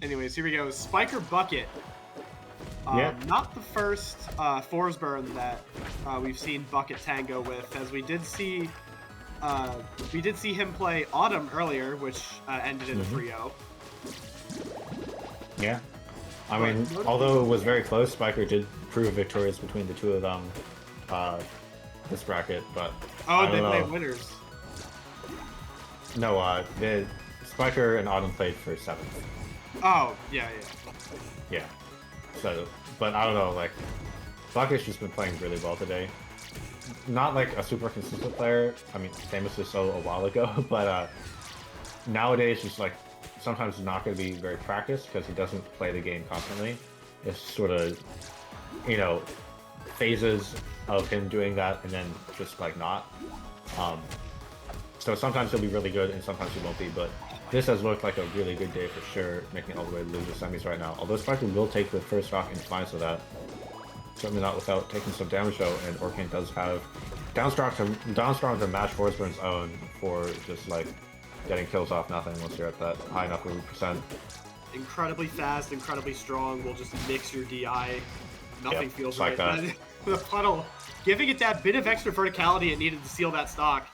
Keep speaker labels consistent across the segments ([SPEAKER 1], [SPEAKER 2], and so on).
[SPEAKER 1] Anyways, here we go. Spyker Bucket.
[SPEAKER 2] Yeah.
[SPEAKER 1] Not the first Forsburn that we've seen Bucket tango with, as we did see him play Autumn earlier, which ended in a 3-0.
[SPEAKER 2] Yeah. I mean, although it was very close, Spyker did prove victorious between the two of them this bracket, but
[SPEAKER 1] they played winners.
[SPEAKER 2] No, Spyker and Autumn played for 7th.
[SPEAKER 1] Oh, yeah.
[SPEAKER 2] Yeah. So, but I don't know, like, Bucket's just been playing really well today. Not like a super consistent player. I mean, Famous was so a while ago, but nowadays just like sometimes not going to be very practiced because he doesn't play the game constantly. It's sort of, you know, phases of him doing that and then just like not. So sometimes he'll be really good and sometimes he won't be, but this has looked like a really good day for sure, making it all the way to loser semis right now. Although Spyker will take the first stock in defiance of that. Certainly not without taking some damage though, and Orcane does have downstrong to match Forsburn's own for just like getting kills off nothing once you're at that high enough %.
[SPEAKER 1] Incredibly fast, incredibly strong, will just mix your DI. Nothing feels
[SPEAKER 2] like
[SPEAKER 1] right.
[SPEAKER 2] that.
[SPEAKER 1] The puddle, giving it that bit of extra verticality it needed to seal that stock.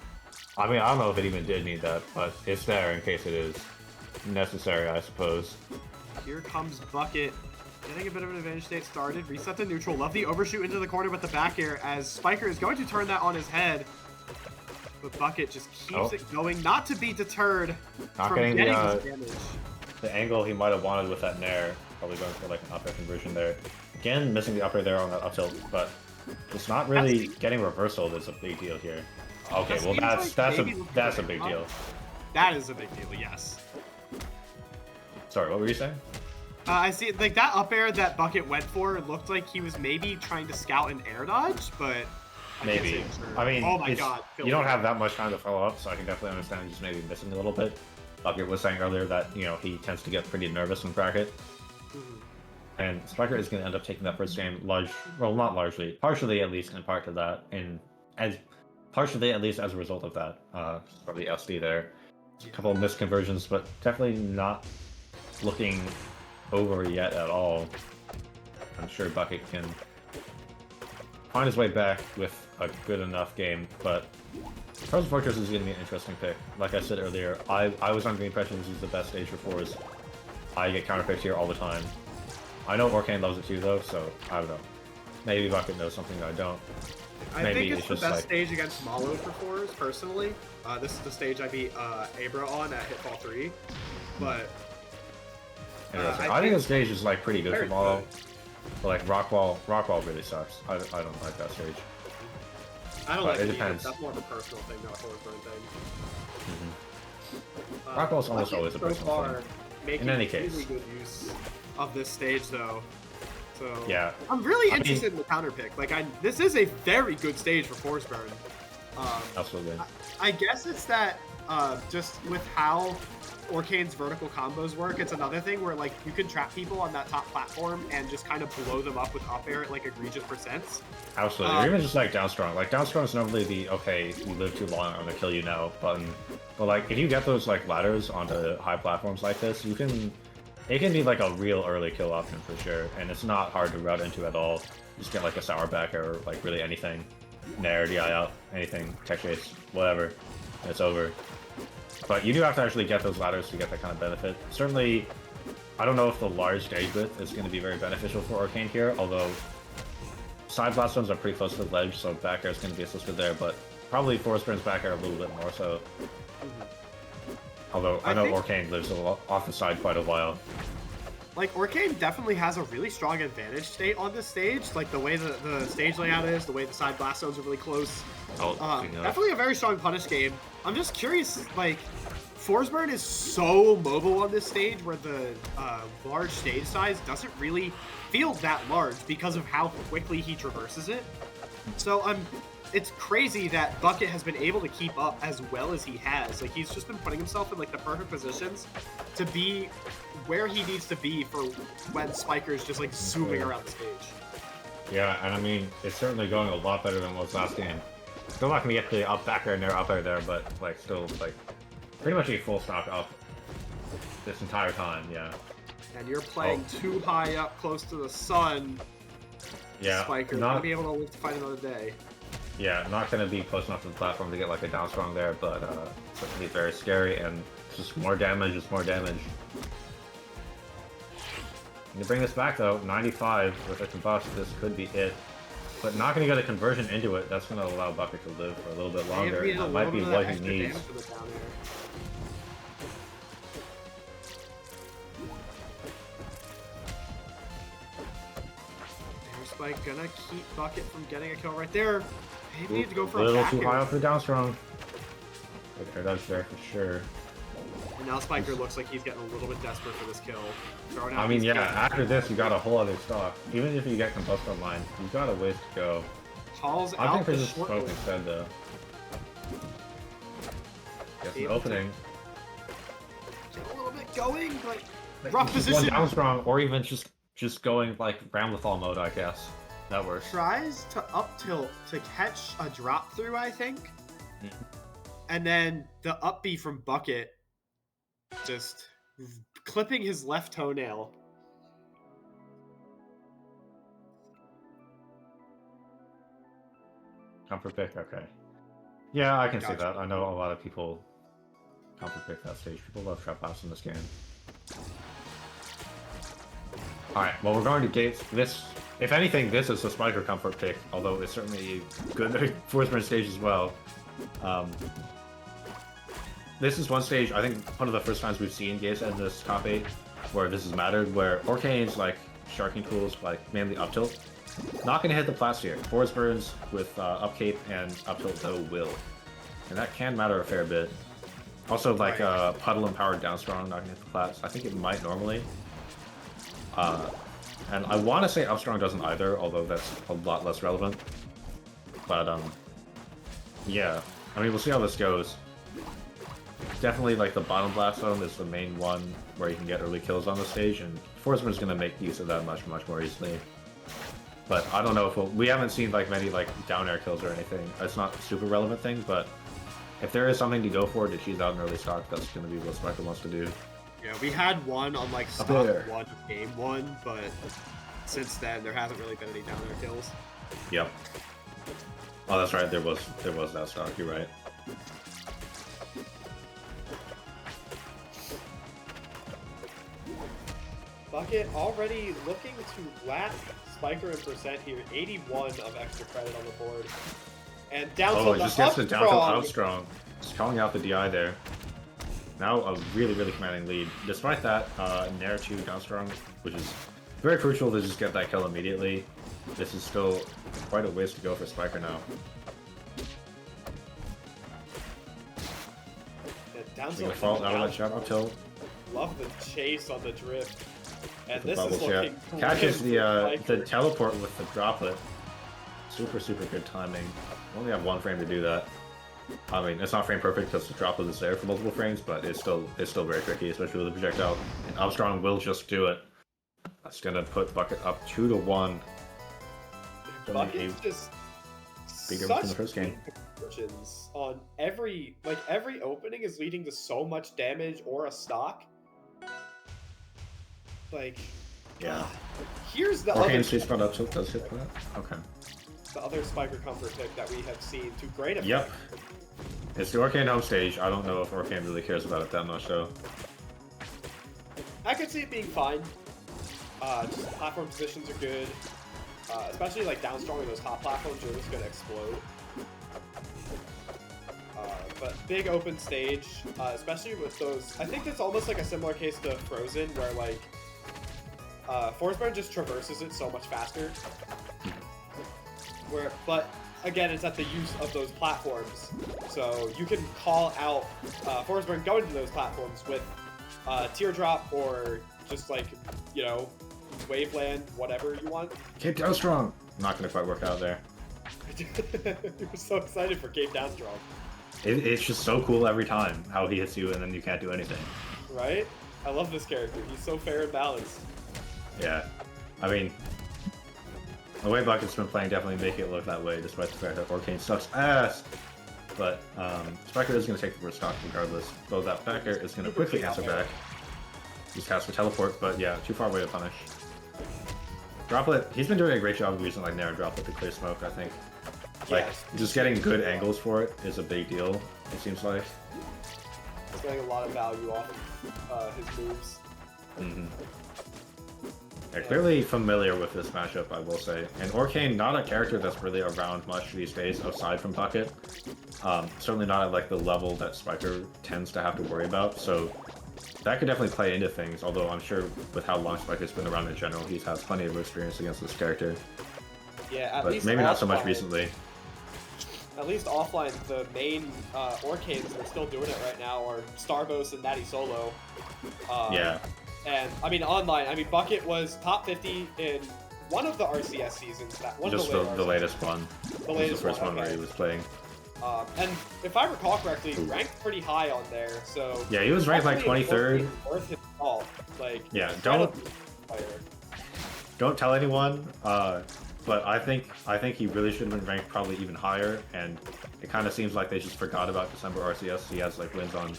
[SPEAKER 2] I mean, I don't know if it even did need that, but it's there in case it is necessary, I suppose.
[SPEAKER 1] Here comes Bucket, getting a bit of an advantage state started. Reset to neutral. Love the overshoot into the corner with the back air as Spyker is going to turn that on his head. But Bucket just keeps it going, not to be deterred from getting his damage.
[SPEAKER 2] The angle he might have wanted with that nair. Probably going for like an up air conversion there. Again, missing the up air there on that up tilt, but it's not really getting reversal that's a big deal here. Okay, well that's a big deal.
[SPEAKER 1] That is a big deal, yes.
[SPEAKER 2] Sorry, what were you saying?
[SPEAKER 1] I see, like that up air that Bucket went for, it looked like he was maybe trying to scout an air dodge, but
[SPEAKER 2] maybe. I mean,
[SPEAKER 1] oh my god,
[SPEAKER 2] you don't have that much time to follow up, so I can definitely understand just maybe missing a little bit. Bucket was saying earlier that, you know, he tends to get pretty nervous in bracket. And Spyker is going to end up taking that first game not largely, partially at least in part to that, partially at least as a result of that, probably SD there. A couple of missed conversions, but definitely not looking over yet at all. I'm sure Bucket can find his way back with a good enough game, but Frozen Fortress is going to be an interesting pick. Like I said earlier, I was under the impression this is the best stage for fours. I get counterpicked here all the time. I know Orcane loves it too though, so I don't know. Maybe Bucket knows something that I don't.
[SPEAKER 1] I think it's the best stage against Malo for fours, personally. This is the stage I beat Abra on at Hitfall 3, but...
[SPEAKER 2] I think the stage is like pretty good for Malo. But like Rockwall really sucks. I don't like that stage.
[SPEAKER 1] I don't like
[SPEAKER 2] it. Depends.
[SPEAKER 1] That's more of a personal thing, not a Forsburn thing.
[SPEAKER 2] Rockwall's almost always a personal thing. In any case.
[SPEAKER 1] Really good use of this stage, though. So
[SPEAKER 2] yeah,
[SPEAKER 1] I'm really interested in the counter pick. Like, this is a very good stage for Forsburn.
[SPEAKER 2] Absolutely.
[SPEAKER 1] I guess it's that just with how Orcane's vertical combos work, it's another thing where like you can trap people on that top platform and just kind of blow them up with up air at like egregious percents.
[SPEAKER 2] Absolutely. Or even just like downstrong. Like downstrong is normally the okay, you live too long, I'm gonna kill you now button. But like if you get those like ladders onto high platforms like this, it can be like a real early kill option for sure, and it's not hard to route into at all. You just get like a sour back or like really anything. Nair, DI out, anything, tech chase, whatever. And it's over. But you do have to actually get those ladders to get that kind of benefit. Certainly, I don't know if the large stage width is going to be very beneficial for Orcane here, although side blast zones are pretty close to the ledge, so back air is going to be assisted there, but probably Forsburn's back air a little bit more so. Although I know Orcane lives off the side quite a while.
[SPEAKER 1] Like, Orcane definitely has a really strong advantage state on this stage. Like, the way the stage layout is, the way the side blast zones are really close. Definitely a very strong punish game. I'm just curious, like, Forsburn is so mobile on this stage where the large stage size doesn't really feel that large because of how quickly he traverses it. So it's crazy that Bucket has been able to keep up as well as he has. Like, he's just been putting himself in like the perfect positions to be where he needs to be for when Spyker is just like zooming around the stage.
[SPEAKER 2] Yeah, and I mean, it's certainly going a lot better than was last game. Still not gonna get the up air there, but like still like pretty much a full stock up this entire time. Yeah.
[SPEAKER 1] And you're playing too high up, close to the sun.
[SPEAKER 2] Yeah,
[SPEAKER 1] Spyker, not gonna be able to live to fight another day.
[SPEAKER 2] Yeah, not gonna be close enough to the platform to get like a down strong there, but it's gonna be very scary and just more damage, just more damage. And to bring this back though, 95 with a combust, this could be it. But not gonna get a conversion into it, that's gonna allow Bucket to live for a little bit longer, and that might be what he needs.
[SPEAKER 1] Spike gonna keep Bucket from getting a kill right there. Maybe need to go for
[SPEAKER 2] a little
[SPEAKER 1] back
[SPEAKER 2] too high up for the down strong. Okay, that's there for sure.
[SPEAKER 1] And now Spyker looks like he's getting a little bit desperate for this kill.
[SPEAKER 2] I mean, yeah, after this, you got a whole other stock. Even if you get combust online, you got a ways to go.
[SPEAKER 1] Calls
[SPEAKER 2] I
[SPEAKER 1] out
[SPEAKER 2] think
[SPEAKER 1] the
[SPEAKER 2] this is smoke instead, though. Gets an opening.
[SPEAKER 1] Get a little bit going, but rough position.
[SPEAKER 2] One down strong, or even just going like Ramlethal mode, I guess. That works.
[SPEAKER 1] Tries to up tilt to catch a drop through, I think. And then the up B from Bucket just clipping his left toenail.
[SPEAKER 2] Comfort pick, okay. Yeah, I can see that. I know a lot of people comfort pick that stage. People love trap house in this game. Alright, well, we're going to gates. This, if anything, this is the Spyker comfort pick, although it's certainly a good Forsburn stage as well. This is one stage, I think, one of the first times we've seen gates in this top 8 where this has mattered, where Orcane's like sharking tools, like mainly up tilt, not going to hit the plats here. Forsburn's with up cape and up tilt though will, and that can matter a fair bit. Also, like puddle empowered down strong, not going to hit the plats. I think it might normally. And I want to say up strong doesn't either, although that's a lot less relevant. But yeah, I mean, we'll see how this goes. Definitely, like, the bottom blast zone is the main one where you can get early kills on the stage, and Forsburn's going to make use of that much more easily. But I don't know if we haven't seen, like, many, like, down air kills or anything. It's not a super relevant thing, but if there is something to go for to cheese out an early stock, that's going to be what Spyker wants to do.
[SPEAKER 1] Yeah, we had one on, like, stock 1 of game 1, but since then, there hasn't really been any down air kills.
[SPEAKER 2] Yep. Oh, that's right, there was that stock, you're right.
[SPEAKER 1] Bucket already looking to lap Spyker in percent here. 81 of extra credit on the board. And down to the
[SPEAKER 2] just gets the down tilt out strong. Just calling out the DI there. Now a really commanding lead. Despite that, Nair 2 down strong, which is very crucial to just get that kill immediately. This is still quite a ways to go for Spyker now.
[SPEAKER 1] Down
[SPEAKER 2] tilt fall out of that shot up tilt.
[SPEAKER 1] Love the chase on the drift. And this is looking
[SPEAKER 2] catches the teleport with the droplet. Super good timing. Only have 1 frame to do that. I mean, it's not frame perfect because the droplet is there for multiple frames, but it's still very tricky, especially with the projectile. And Upstrong will just do it. That's gonna put Bucket up 2-1.
[SPEAKER 1] Bucket's just
[SPEAKER 2] big difference in the first game.
[SPEAKER 1] On every opening is leading to so much damage or a stock. Like,
[SPEAKER 2] yeah.
[SPEAKER 1] Here's the
[SPEAKER 2] Orcane
[SPEAKER 1] other
[SPEAKER 2] sweet spot up tilt does hit that. Okay.
[SPEAKER 1] The other Spyker comfort pick that we have seen to great effect.
[SPEAKER 2] Yep. It's the Orcane home stage. I don't know if Orcane really cares about it that much though.
[SPEAKER 1] I could see it being fine. Just platform positions are good. Especially like down strong in those top platforms, you're just gonna explode. But big open stage, especially with those. I think it's almost like a similar case to Frozen, where like Forsburn just traverses it so much faster. But again, it's at the use of those platforms, so you can call out Forsburn going to those platforms with Teardrop or just like, you know, Waveland, whatever you want.
[SPEAKER 2] Cape Down Strong. Not gonna quite work out there.
[SPEAKER 1] You're so excited for Cape Down Strong.
[SPEAKER 2] It's just so cool every time how he hits you and then you can't do anything.
[SPEAKER 1] Right? I love this character. He's so fair and balanced.
[SPEAKER 2] Yeah. I mean, the way Bucket's been playing definitely make it look that way, despite the fact that Orcane sucks ass. But Spyker is going to take the first stock regardless, though that Spyker is going to quickly answer back. Just cast for teleport, but yeah, too far away to punish. Droplet, he's been doing a great job of using like Nair and Droplet to clear smoke, I think. Like, just getting good angles for it is a big deal, it seems like.
[SPEAKER 1] He's getting a lot of value off of his moves.
[SPEAKER 2] They're clearly familiar with this matchup, I will say. And Orcane, not a character that's really around much these days aside from Bucket. Certainly not at like the level that Spyker tends to have to worry about, so that could definitely play into things, although I'm sure with how long Spyker's been around in general, he's had plenty of experience against this character.
[SPEAKER 1] Yeah, at
[SPEAKER 2] but
[SPEAKER 1] least
[SPEAKER 2] maybe
[SPEAKER 1] offline,
[SPEAKER 2] not so much recently.
[SPEAKER 1] At least offline, the main Orcanes that are still doing it right now are Starboss and Natty Solo.
[SPEAKER 2] Yeah.
[SPEAKER 1] And, I mean, online, I mean, Bucket was top 50 in one of the RCS seasons.
[SPEAKER 2] Just the latest one.
[SPEAKER 1] The latest
[SPEAKER 2] first one
[SPEAKER 1] okay.
[SPEAKER 2] where he was playing.
[SPEAKER 1] And if I recall correctly, he ranked pretty high on there, so...
[SPEAKER 2] Yeah, he was ranked like 23rd.
[SPEAKER 1] Worth his fault. Like,
[SPEAKER 2] yeah, don't tell anyone, but I think he really should have been ranked probably even higher, and it kind of seems like they just forgot about December RCS. He has like wins on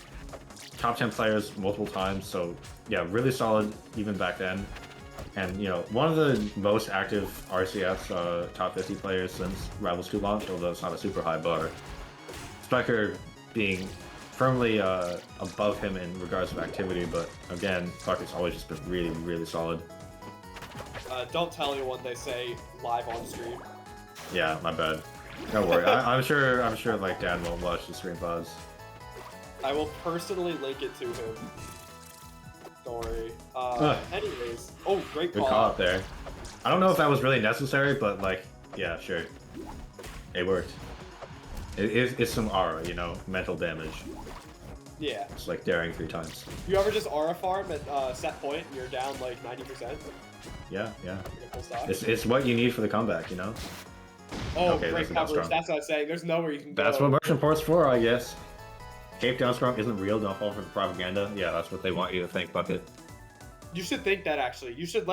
[SPEAKER 2] top 10 players multiple times, so yeah, really solid even back then. And, you know, one of the most active RCS top 50 players since Rivals 2 launched, although it's not a super high bar. Spyker being firmly above him in regards to activity, but again, Bucket's always just been really, really solid.
[SPEAKER 1] Don't tell anyone they say live on stream.
[SPEAKER 2] Yeah, my bad. Don't worry. I'm sure like Dan won't watch the stream pods.
[SPEAKER 1] I will personally link it to him. Don't worry. Anyways, great
[SPEAKER 2] good call up there. I don't know if that was really necessary, but like, yeah, sure. It worked. It's some aura, you know, mental damage.
[SPEAKER 1] Yeah.
[SPEAKER 2] It's like daring 3 times.
[SPEAKER 1] You ever just aura farm at set point and you're down like 90%?
[SPEAKER 2] Yeah. It's what you need for the comeback, you know?
[SPEAKER 1] Oh, okay, great coverage. That's what I was saying. There's nowhere you can go.
[SPEAKER 2] That's what Merchant Port's for, I guess. Cape Down Strong isn't real, don't fall for the propaganda. Yeah, that's what they want you to think, Bucket.
[SPEAKER 1] You should think that, actually. You should let